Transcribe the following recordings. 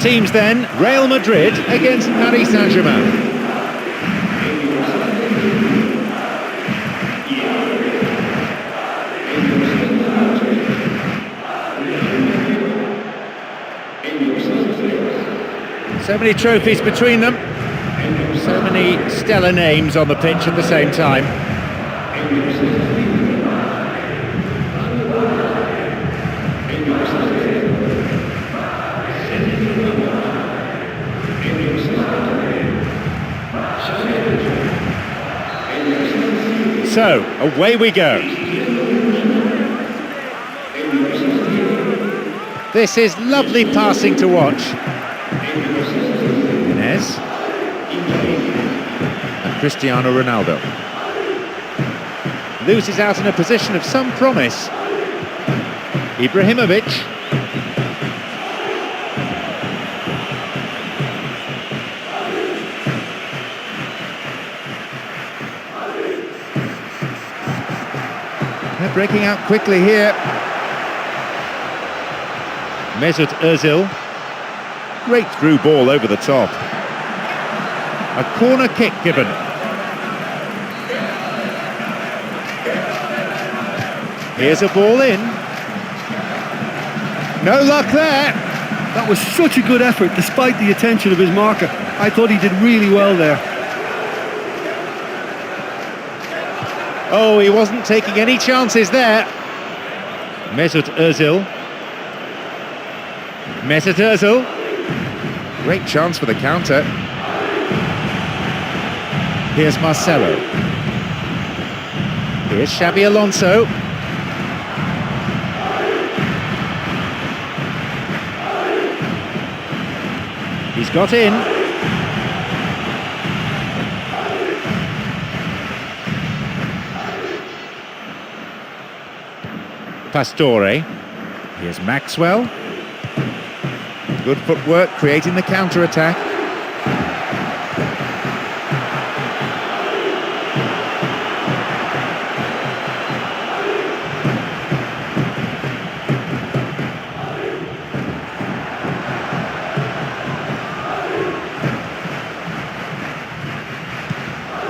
teams then, Real Madrid against Paris Saint-Germain. So many trophies between them, so many stellar names on the pitch at the same time. So, away we go. This is lovely passing to watch. And Cristiano Ronaldo loses out in a position of some promise. Ibrahimovic. They're breaking out quickly here. Mesut Ozil. Great through ball over the top. A corner kick given. Here's a ball in. No luck there. That was such a good effort despite the attention of his marker. I thought he did really well there. Oh, he wasn't taking any chances there. Mesut Ozil. Mesut Ozil. Great chance for the counter. Here's Marcelo. Here's Xabi Alonso. He's got in. Pastore. Here's Maxwell. Good footwork, creating the counter-attack.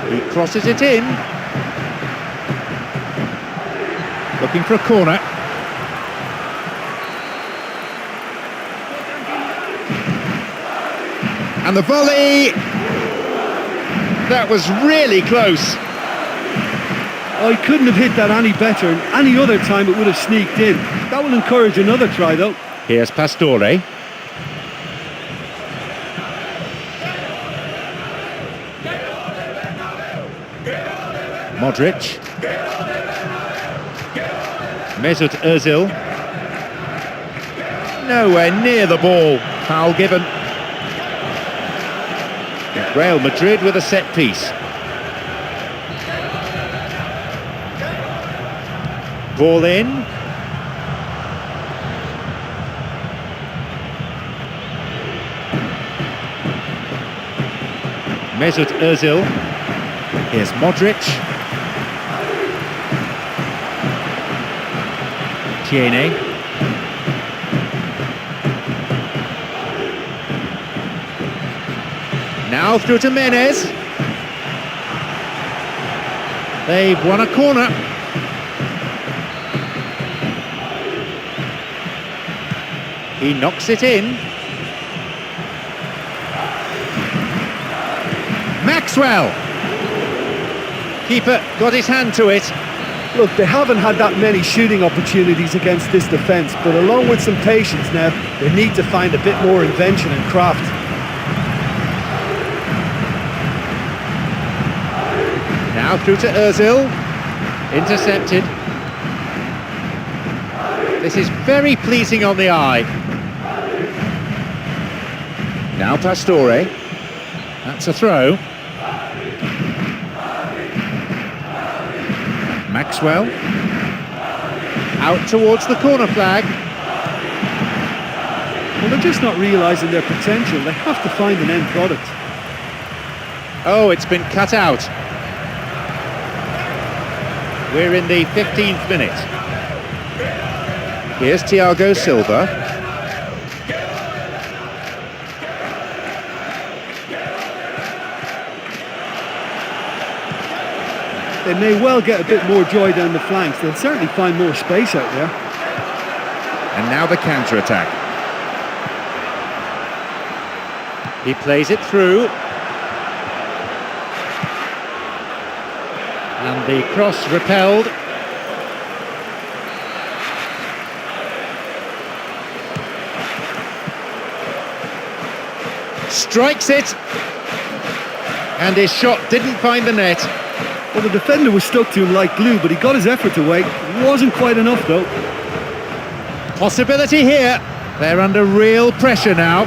He crosses it in. Looking for a corner. And the volley! That was really close. Oh, he couldn't have hit that any better, and any other time it would have sneaked in. That will encourage another try, though. Here's Pastore. Modric. Mesut Ozil. Nowhere near the ball. Foul given. Real Madrid with a set piece. Ball in. Mesut Ozil. Here's Modric. Tiene. Now through to Menez. They've won a corner. He knocks it in. Maxwell. Keeper got his hand to it. Look, they haven't had that many shooting opportunities against this defence, but along with some patience now, they need to find a bit more invention and craft. Now through to Ozil. Intercepted. This is very pleasing on the eye. Now Pastore. That's a throw. Maxwell. Out towards the corner flag. Well, they're just not realising their potential. They have to find an end product. Oh, it's been cut out. We're in the 15th minute. Here's Thiago Silva. They may well get a bit more joy down the flanks. They'll certainly find more space out there. And now the counter-attack. He plays it through. And the cross repelled. Strikes it. And his shot didn't find the net. Well, the defender was stuck to him like glue, but he got his effort away. It wasn't quite enough, though. Possibility here. They're under real pressure now.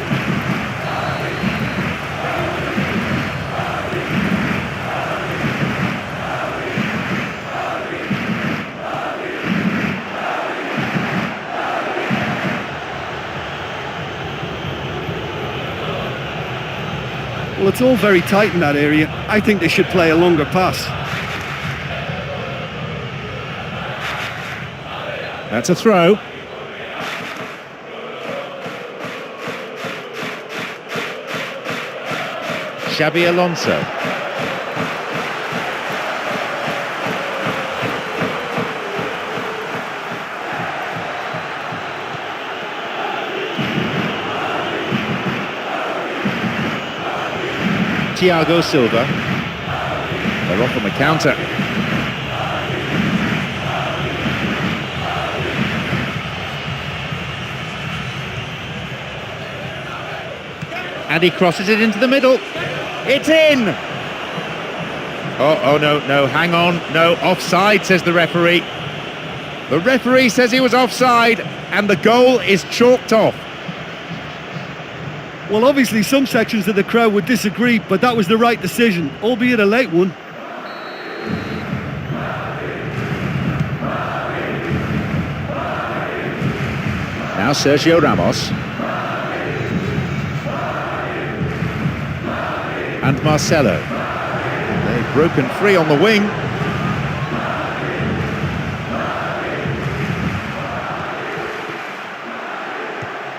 Well, it's all very tight in that area. I think they should play a longer pass. That's a throw. Xabi Alonso. Thiago Silva. They're off on the counter. And he crosses it into the middle. It's in! Oh, no, hang on. No, offside, says the referee. The referee says he was offside, and the goal is chalked off. Well, obviously some sections of the crowd would disagree, but that was the right decision, albeit a late one. Now Sergio Ramos. And Marcelo. They've broken free on the wing.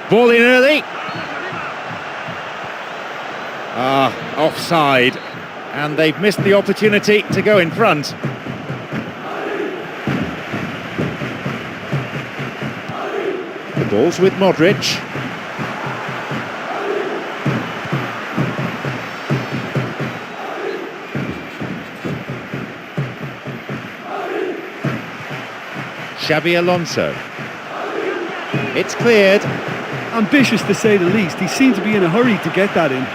Ball in early. Offside. And they've missed the opportunity to go in front. The ball's with Modric. Xabi Alonso. It's cleared. Ambitious to say the least. He seemed to be in a hurry to get that in.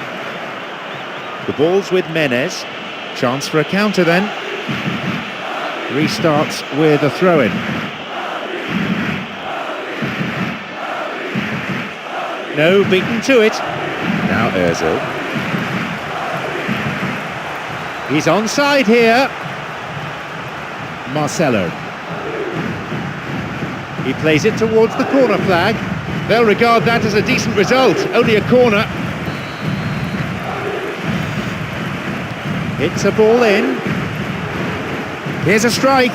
The ball's with Menez. Chance for a counter then. Restarts with a throw-in. No, beaten to it. Now Ozil. He's onside here. Marcelo. He plays it towards the corner flag. They'll regard that as a decent result. Only a corner. It's a ball in. Here's a strike.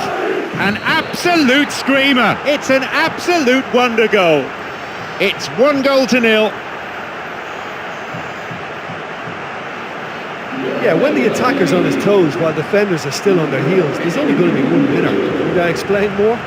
An absolute screamer. It's an absolute wonder goal. It's 1-0. Yeah, when the attacker's on his toes while defenders are still on their heels, there's only going to be one winner. Would I explain more?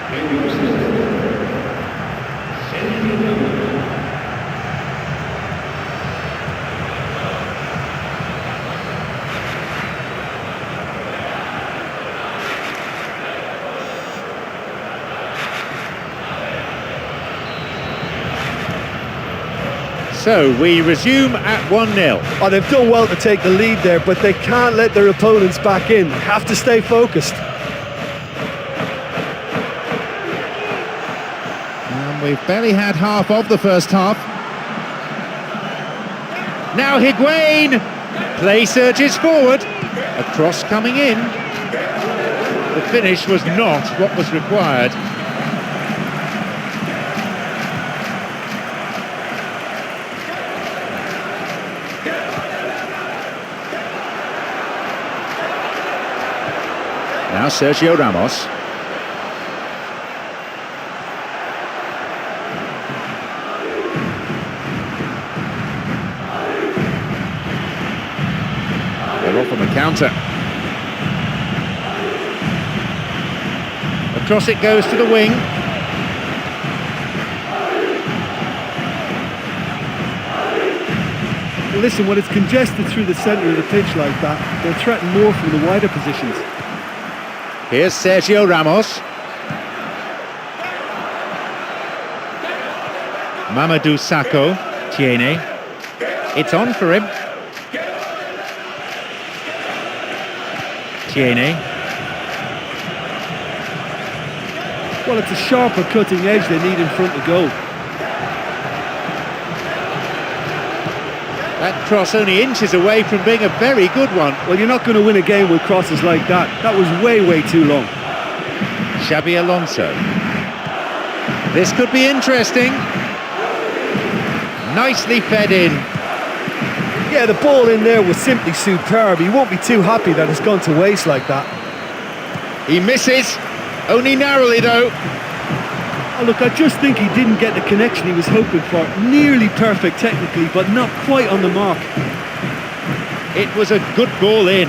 So we resume at 1-0. Oh, they've done well to take the lead there, but they can't let their opponents back in. They have to stay focused. And we've barely had half of the first half. Now Higuain. Play surges forward. A cross coming in. The finish was not what was required. Now Sergio Ramos. They're off on the counter. Across it goes to the wing. Well, listen, when it's congested through the centre of the pitch like that, they'll threaten more from the wider positions. Here's Sergio Ramos. Mamadou Sakho. Tiene. It's on for him. Tiene. Well, it's a sharper cutting edge they need in front of goal. That cross only inches away from being a very good one. Well, you're not going to win a game with crosses like that. That was way too long. Xabi Alonso. This could be interesting. Nicely fed in. Yeah, the ball in there was simply superb. He won't be too happy that it's gone to waste like that. He misses, only narrowly though. Oh, look, I just think he didn't get the connection he was hoping for. Nearly perfect technically, but not quite on the mark. It was a good ball in.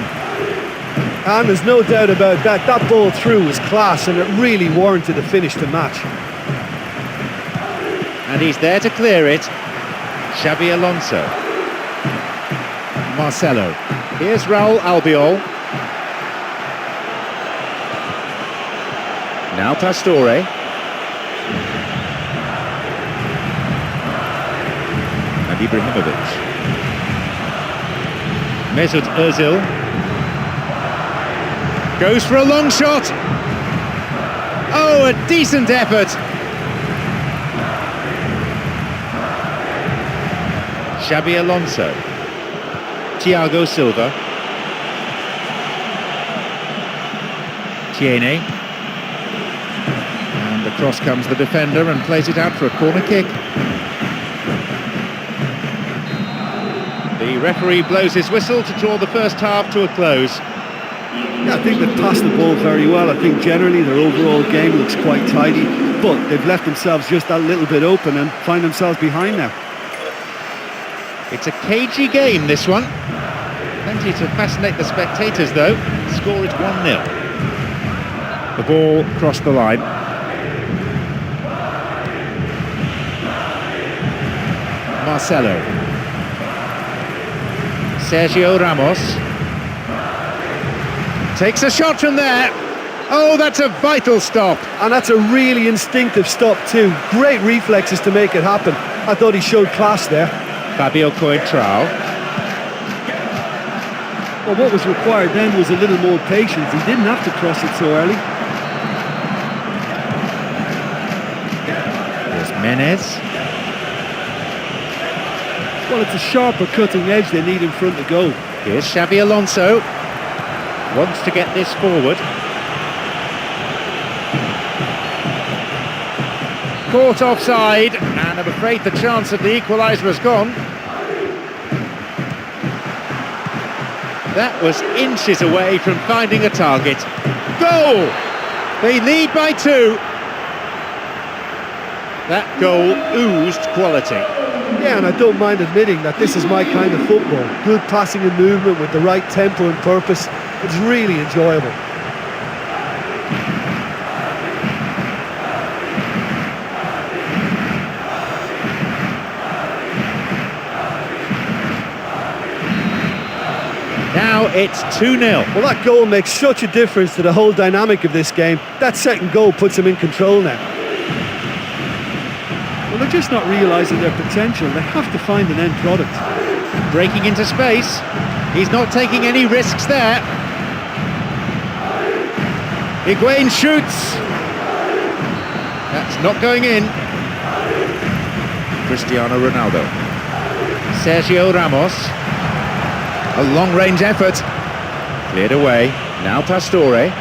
And there's no doubt about that. That ball through was class, and it really warranted a finish to match. And he's there to clear it. Xabi Alonso. Marcelo. Here's Raul Albiol. Now Pastore. And Ibrahimovic. Mesut Özil. Goes for a long shot. Oh, a decent effort. Xabi Alonso. Thiago Silva. Tiene. And across comes the defender and plays it out for a corner kick. The referee blows his whistle to draw the first half to a close. Yeah, I think they've passed the ball very well. I think generally their overall game looks quite tidy, but they've left themselves just that little bit open and find themselves behind now. It's a cagey game, this one. Plenty to fascinate the spectators, though. The score is 1-0. The ball crossed the line. Marcelo. Sergio Ramos. Takes a shot from there. Oh, that's a vital stop. And that's a really instinctive stop too. Great reflexes to make it happen. I thought he showed class there. Fabio Coentrao. Well, what was required then was a little more patience. He didn't have to cross it so early. There's Menez. Well, it's a sharper cutting edge they need in front of goal. Here's Xabi Alonso. Wants to get this forward. Caught offside, and I'm afraid the chance of the equaliser has gone. That was inches away from finding a target. Goal! They lead by 2. That goal oozed quality. Yeah, and I don't mind admitting that this is my kind of football. Good passing and movement with the right tempo and purpose. It's really enjoyable. Now it's 2-0. Well, that goal makes such a difference to the whole dynamic of this game. That second goal puts them in control now. Well, they're just not realising their potential. They have to find an end product. Breaking into space. He's not taking any risks there. Higuain shoots. That's not going in. Cristiano Ronaldo. Sergio Ramos. A long-range effort. Cleared away. Now Pastore.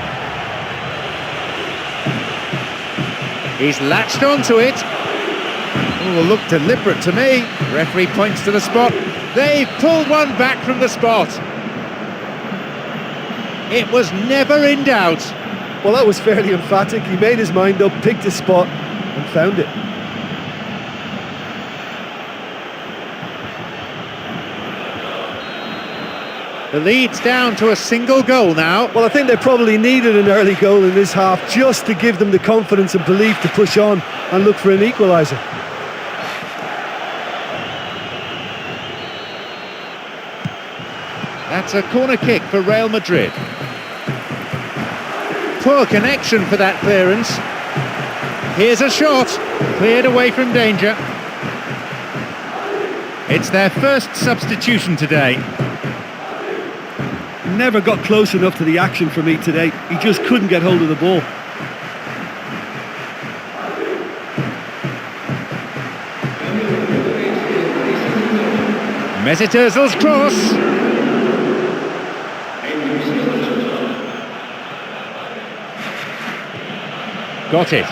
He's latched onto it. Oh, look deliberate to me. Referee points to the spot. They've pulled one back from the spot. It was never in doubt. Well, that was fairly emphatic. He made his mind up, picked his spot and found it. The lead's down to a single goal now. Well, I think they probably needed an early goal in this half just to give them the confidence and belief to push on and look for an equaliser. That's a corner kick for Real Madrid. Poor connection for that clearance. Here's a shot, cleared away from danger. It's their first substitution today. Never got close enough to the action for me today. He just couldn't get hold of the ball. Mesut Ozil's cross. Got it.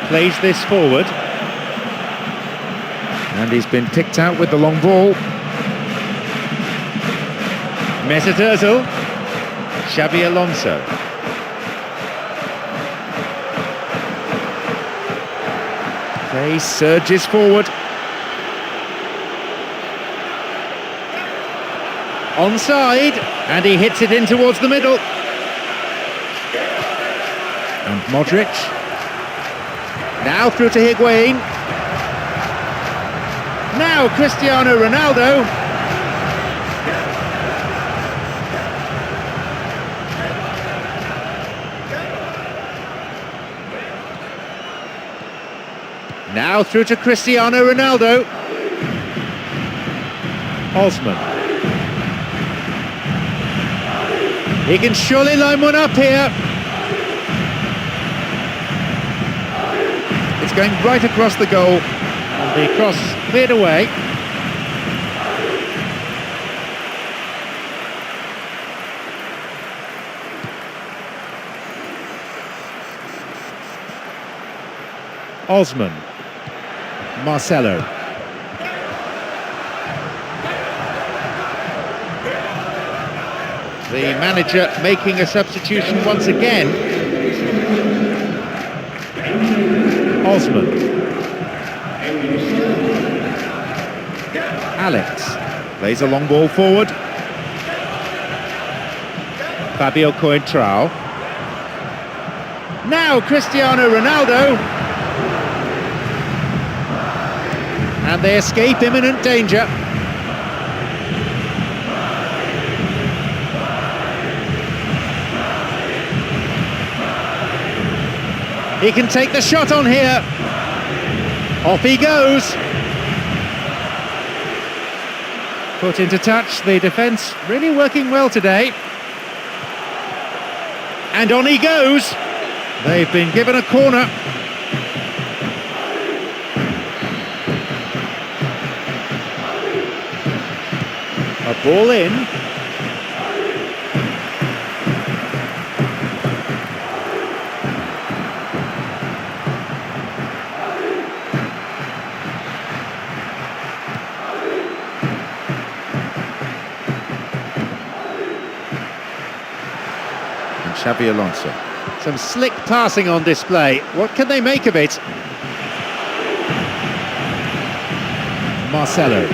Plays this forward. And he's been picked out with the long ball. Mesut Ozil. Xabi Alonso. Play surges forward. Onside. And he hits it in towards the middle. And Modric. Now through to Higuain. Now Cristiano Ronaldo. Now through to Cristiano Ronaldo. Osman. He can surely line one up here. It's going right across the goal. And the cross cleared away. Osman. Marcelo. The manager making a substitution once again. Osman. Alex plays a long ball forward. Fabio Coentrao. Now Cristiano Ronaldo. And they escape imminent danger. He can take the shot on here. Off he goes. Put into touch, the defence really working well today. And on he goes. They've been given a corner. A ball in. And Xabi Alonso. Some slick passing on display. What can they make of it? Marcelo.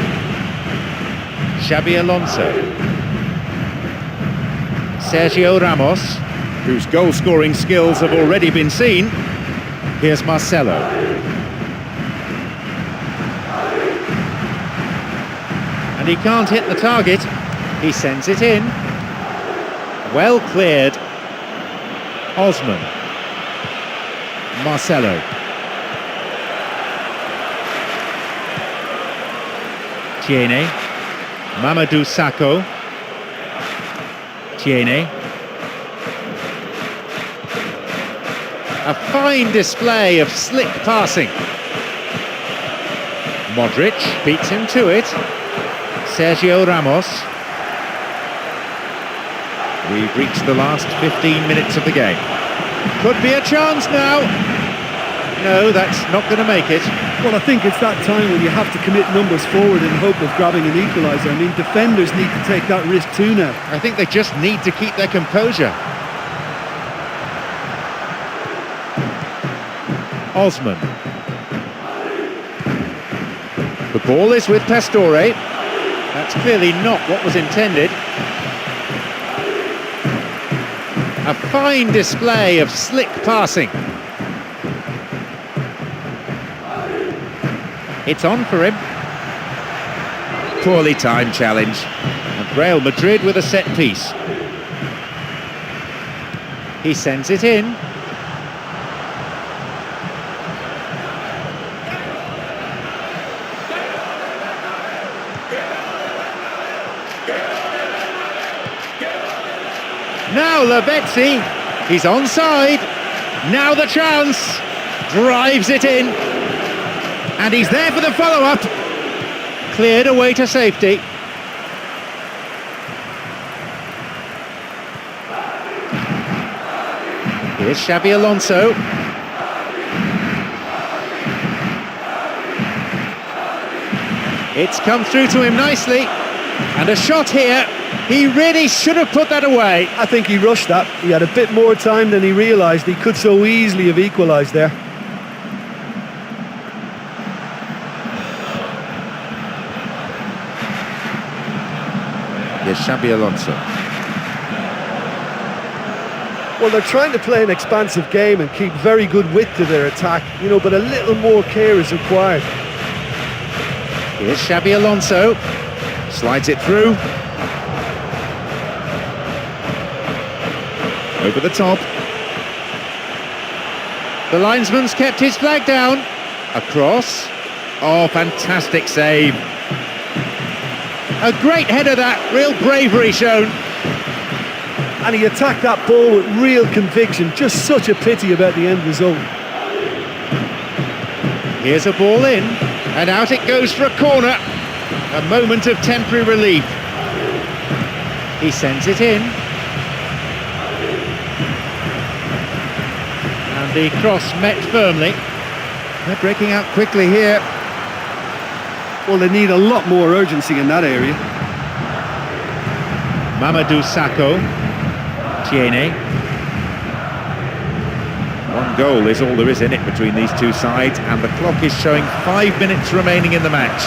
Xabi Alonso. Sergio Ramos, whose goal-scoring skills have already been seen. Here's Marcelo. And he can't hit the target. He sends it in. Well cleared. Osman. Marcelo. Tiene. Mamadou Sakho. Tiene. A fine display of slick passing. Modric beats him to it. Sergio Ramos. We've reached the last 15 minutes of the game. Could be a chance now. No, that's not going to make it. Well, I think it's that time when you have to commit numbers forward in hope of grabbing an equaliser. I mean, defenders need to take that risk too now. I think they just need to keep their composure. Osman. The ball is with Pastore. That's clearly not what was intended. A fine display of slick passing. It's on for him. Poorly timed challenge. And Real Madrid with a set piece. He sends it in. Now Lavezzi, he's onside. Now the chance. Drives it in. And he's there for the follow-up. Cleared away to safety. Here's Xabi Alonso. It's come through to him nicely. And a shot here. He really should have put that away. I think he rushed that. He had a bit more time than he realised. He could so easily have equalised there. Here's Xabi Alonso. Well, they're trying to play an expansive game and keep very good width to their attack, you know, but a little more care is required. Here's Xabi Alonso. Slides it through. Over the top. The linesman's kept his flag down. Across. Oh, fantastic save. A great header that, real bravery shown. And he attacked that ball with real conviction. Just such a pity about the end result. Here's a ball in, and out it goes for a corner. A moment of temporary relief. He sends it in. And the cross met firmly. They're breaking out quickly here. Well, they need a lot more urgency in that area. Mamadou Sakho. Tiene. One goal is all there is in it between these two sides, and the clock is showing 5 minutes remaining in the match.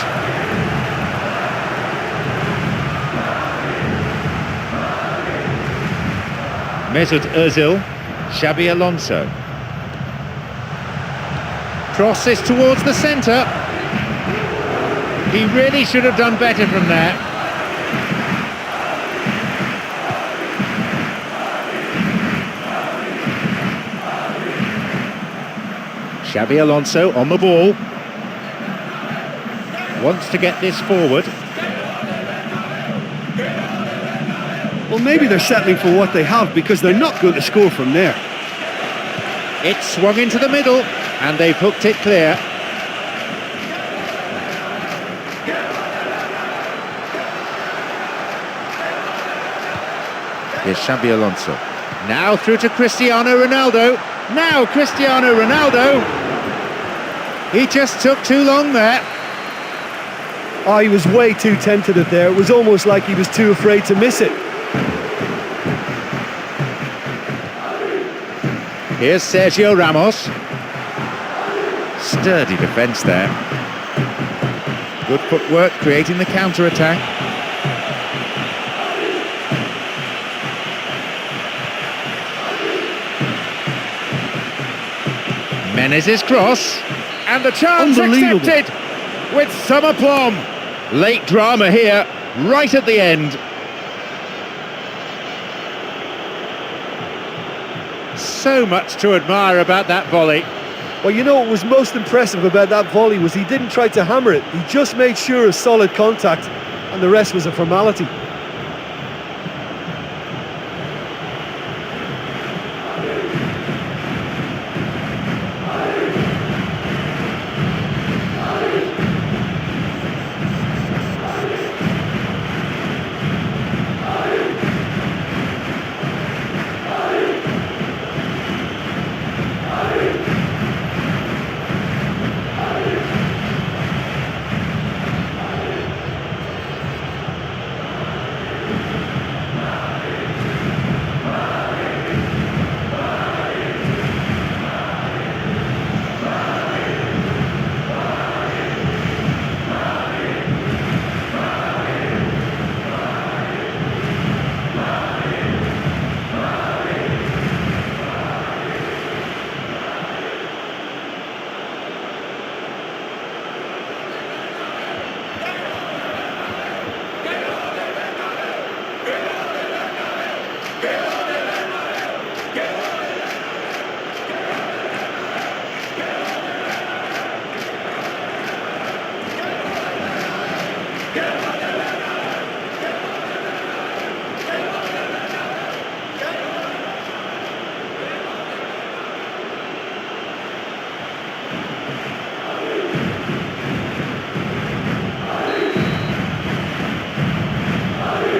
Mesut Ozil, Xabi Alonso. Crosses towards the centre. He really should have done better from there. Xabi Alonso on the ball. Wants to get this forward. Well, maybe they're settling for what they have because they're not going to score from there. It's swung into the middle and they've hooked it clear. Here's Xabi Alonso. Now through to Cristiano Ronaldo. Now Cristiano Ronaldo. He just took too long there. Oh, he was way too tentative there. It was almost like he was too afraid to miss it. Here's Sergio Ramos. Sturdy defence there. Good footwork creating the counter-attack. Menez's cross. And the chance accepted with some aplomb. Late drama here, right at the end. So much to admire about that volley. Well, you know what was most impressive about that volley was he didn't try to hammer it. He just made sure of solid contact, and the rest was a formality.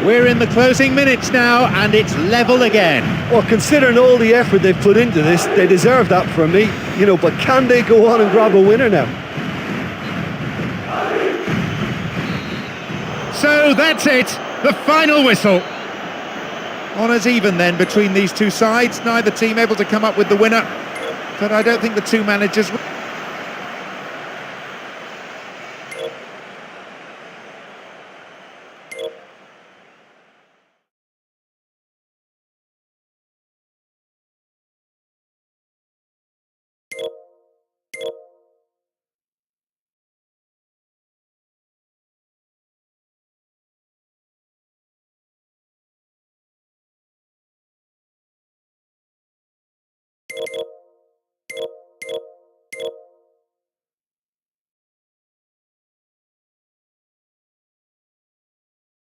We're in the closing minutes now, and it's level again. Well, considering all the effort they've put into this, they deserve that from me. You know, but can they go on and grab a winner now? So that's it, the final whistle. Honours even then between these two sides, neither team able to come up with the winner, but I don't think the two managers